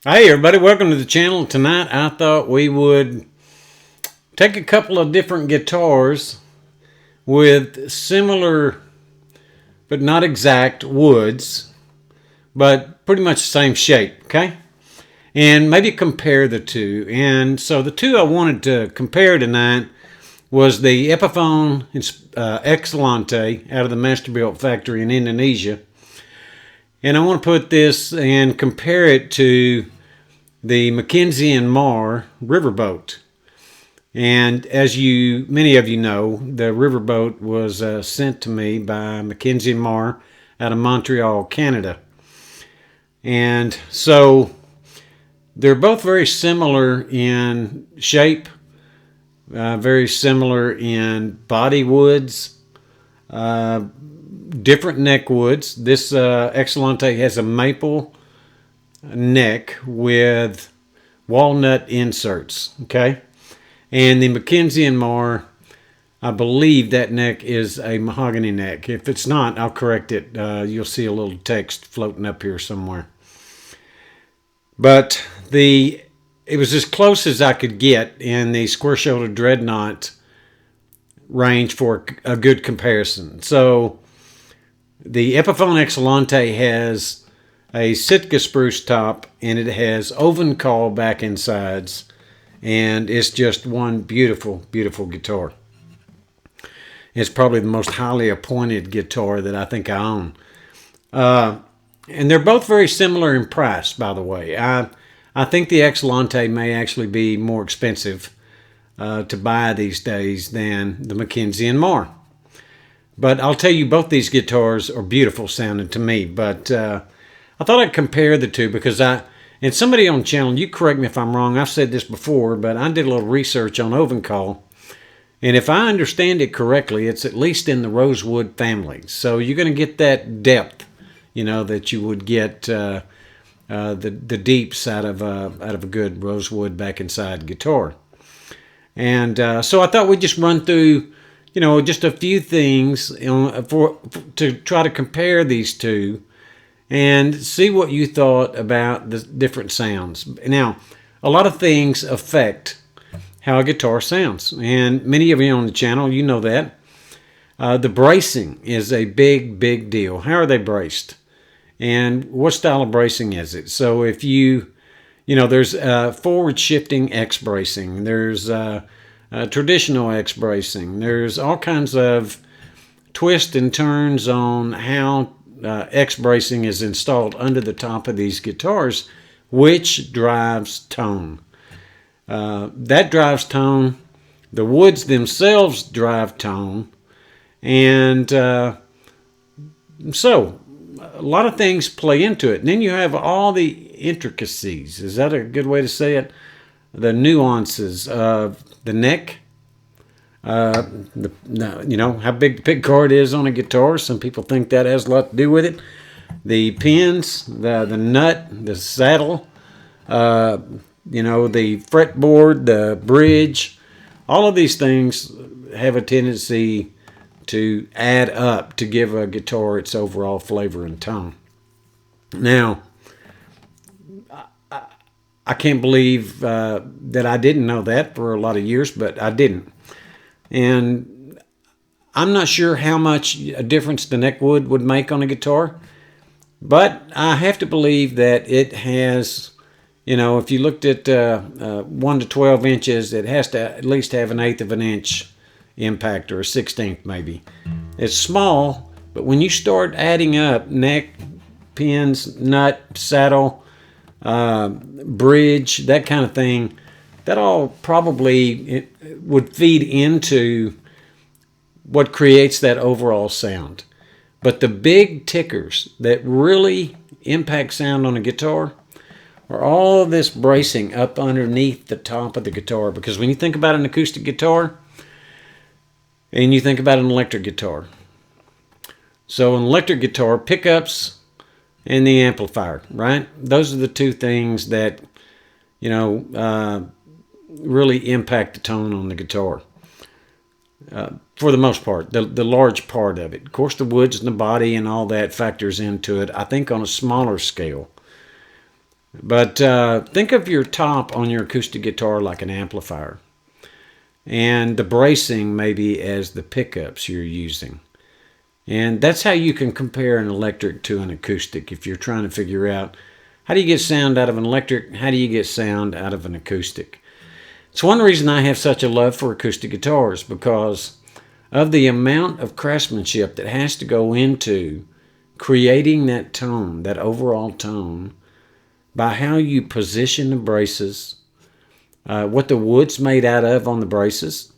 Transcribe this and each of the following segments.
Hey everybody, welcome to the channel. Tonight I thought we would take a couple of different guitars with similar but not exact woods, but pretty much the same shape, okay? And maybe compare the two. And so the two I wanted to compare tonight was the Epiphone Excellente out of the Masterbuilt factory in Indonesia. And I want to put this and compare it to the Mackenzie and Marr Riverboat. And as many of you know, the Riverboat was sent to me by Mackenzie and Marr out of Montreal, Canada. And so they're both very similar in shape, very similar in body woods, different neck woods. This Excellente has a maple neck with walnut inserts, okay? And the Mackenzie and Marr, I believe that neck is a mahogany neck. If it's not, I'll correct it. You'll see a little text floating up here somewhere. But it was as close as I could get in the square-shouldered dreadnought range for a good comparison. So the Epiphone Excellente has a Sitka spruce top, and it has oven call back end sides, and it's just one beautiful, beautiful guitar. It's probably the most highly appointed guitar that I think I own. And they're both very similar in price, by the way. I think the Excellente may actually be more expensive to buy these days than the Mackenzie and Marr. But I'll tell you, both these guitars are beautiful sounding to me, but I thought I'd compare the two because and somebody on the channel, you correct me if I'm wrong, I've said this before, but I did a little research on oven call, and if I understand it correctly, it's at least in the Rosewood family. So you're going to get that depth, that you would get the deeps out of a good Rosewood back inside guitar. And so I thought we'd just run through, just a few things to try to compare these two and see what you thought about the different sounds. Now, a lot of things affect how a guitar sounds, and many of you on the channel, you know that. The bracing is a big, big deal. How are they braced? And what style of bracing is it? So if there's forward shifting X bracing, there's traditional X bracing, there's all kinds of twists and turns on how X bracing is installed under the top of these guitars, which drives tone. That drives tone. The woods themselves drive tone. And so a lot of things play into it. And then you have all the intricacies. Is that a good way to say it? The nuances of the neck. How big the pick guard is on a guitar. Some people think that has a lot to do with it. The pins, the nut, the saddle, the fretboard, the bridge. All of these things have a tendency to add up to give a guitar its overall flavor and tone. Now, I can't believe that I didn't know that for a lot of years, but I didn't. And I'm not sure how much a difference the neck wood would make on a guitar, but I have to believe that it has, if you looked at 1 to 12 inches, it has to at least have an 1/8 of an inch impact, or a 1/16 maybe. It's small, but when you start adding up neck, pins, nut, saddle, bridge, that kind of thing, that all probably would feed into what creates that overall sound. But the big tickers that really impact sound on a guitar are all of this bracing up underneath the top of the guitar. Because when you think about an acoustic guitar and you think about an electric guitar, so an electric guitar, pickups and the amplifier, right? Those are the two things that, really impact the tone on the guitar. For the most part, the large part of it. Of course, the woods and the body and all that factors into it, I think, on a smaller scale. But think of your top on your acoustic guitar like an amplifier, and the bracing maybe as the pickups you're using. And that's how you can compare an electric to an acoustic if you're trying to figure out how do you get sound out of an electric, how do you get sound out of an acoustic. It's one reason I have such a love for acoustic guitars, because of the amount of craftsmanship that has to go into creating that tone, that overall tone, by how you position the braces, what the wood's made out of on the braces,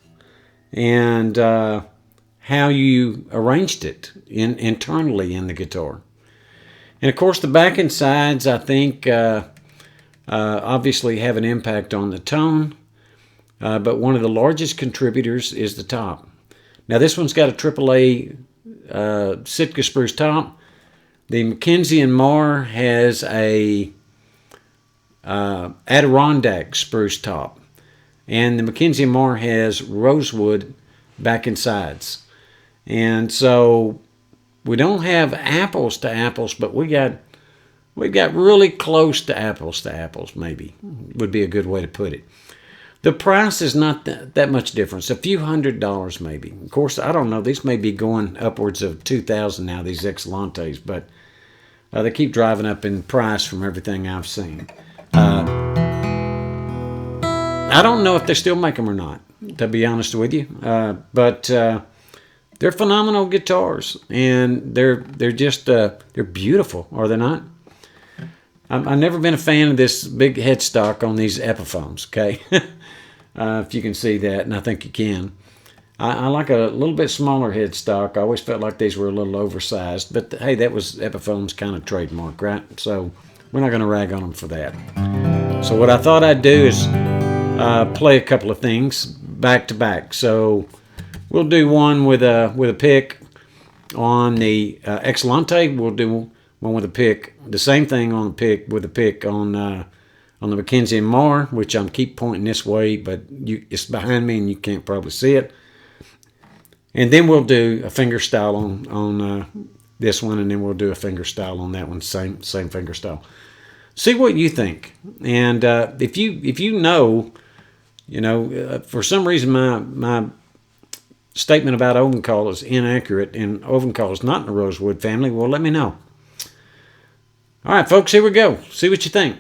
and how you arranged it internally in the guitar. And of course, the back and sides, I think, obviously have an impact on the tone, but one of the largest contributors is the top. Now, this one's got a AAA Sitka spruce top. The Mackenzie and Marr has a Adirondack spruce top, and the Mackenzie and Marr has Rosewood back and sides. And so we don't have apples to apples, but we got really close to apples, maybe would be a good way to put it. The price is not that much difference, a few $100s maybe. Of course, I don't know, these may be going upwards of $2,000 now, these Excellentes, but they keep driving up in price from everything I've seen. I don't know if they still make them or not, to be honest with you, but they're phenomenal guitars, and they're just they're beautiful, are they not? I've never been a fan of this big headstock on these Epiphones. Okay, if you can see that, and I think you can. I like a little bit smaller headstock. I always felt like these were a little oversized, but hey, that was Epiphone's kind of trademark, right? So we're not going to rag on them for that. So what I thought I'd do is play a couple of things back to back. So we'll do one with a pick on the Excellente. We'll do one with a pick, the same thing on the pick with a pick on the Mackenzie and Marr, which I'm keep pointing this way, but it's behind me and you can't probably see it. And then we'll do a finger style on this one, and then we'll do a finger style on that one, same finger style. See what you think, and if you know, for some reason my statement about Ovencall is inaccurate, and Ovencall is not in the Rosewood family, well, let me know. All right, folks, here we go. See what you think.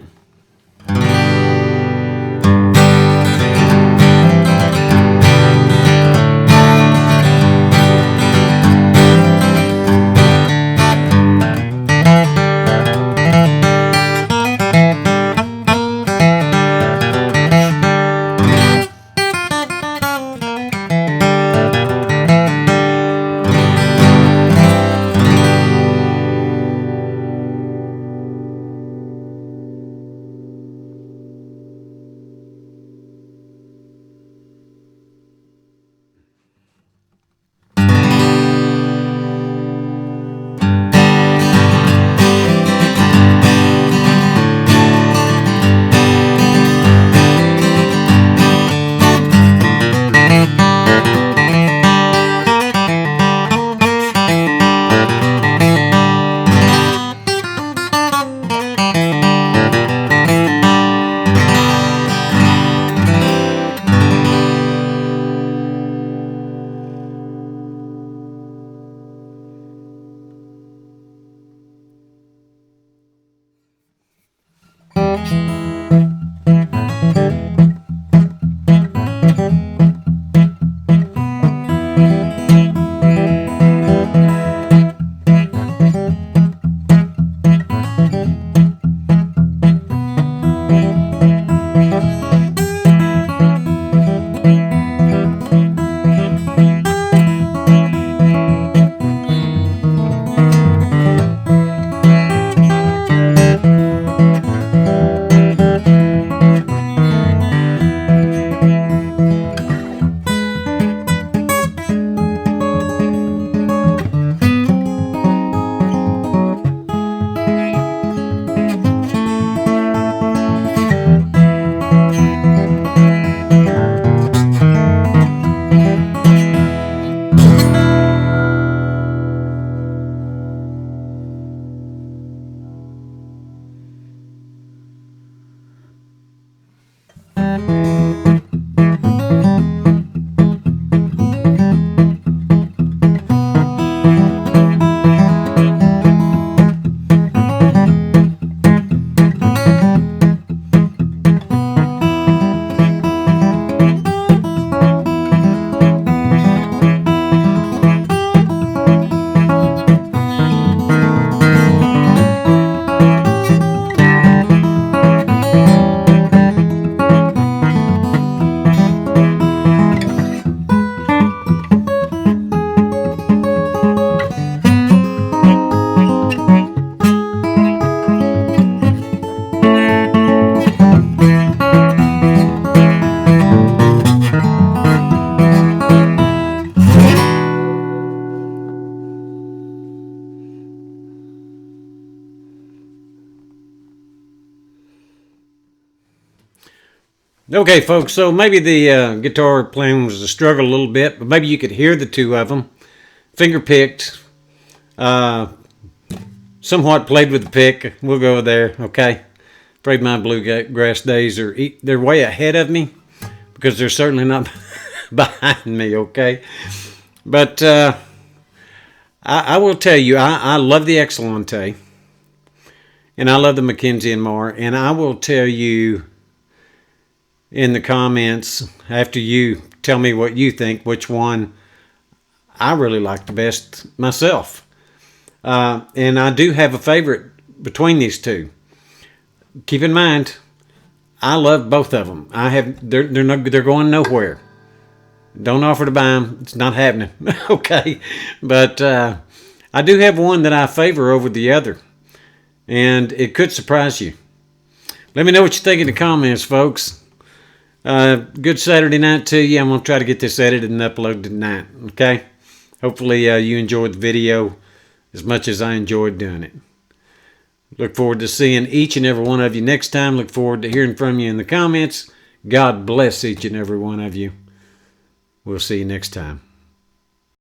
Okay, folks, so maybe the guitar playing was a struggle a little bit, but maybe you could hear the two of them. Finger picked, somewhat played with the pick. We'll go there, okay? Afraid my bluegrass days they're way ahead of me because they're certainly not behind me, okay? But I will tell you, I love the Excellente, and I love the Mackenzie and Marr, and I will tell you in the comments after you tell me what you think, which one I really like the best myself. And I do have a favorite between these two. Keep in mind, I love both of them. They're going nowhere. Don't offer to buy them. It's not happening. Okay, but I do have one that I favor over the other, and it could surprise you. Let me know what you think in the comments, folks. Good Saturday night to you. I'm going to try to get this edited and uploaded tonight, okay? Hopefully you enjoyed the video as much as I enjoyed doing it. Look forward to seeing each and every one of you next time. Look forward to hearing from you in the comments. God bless each and every one of you. We'll see you next time.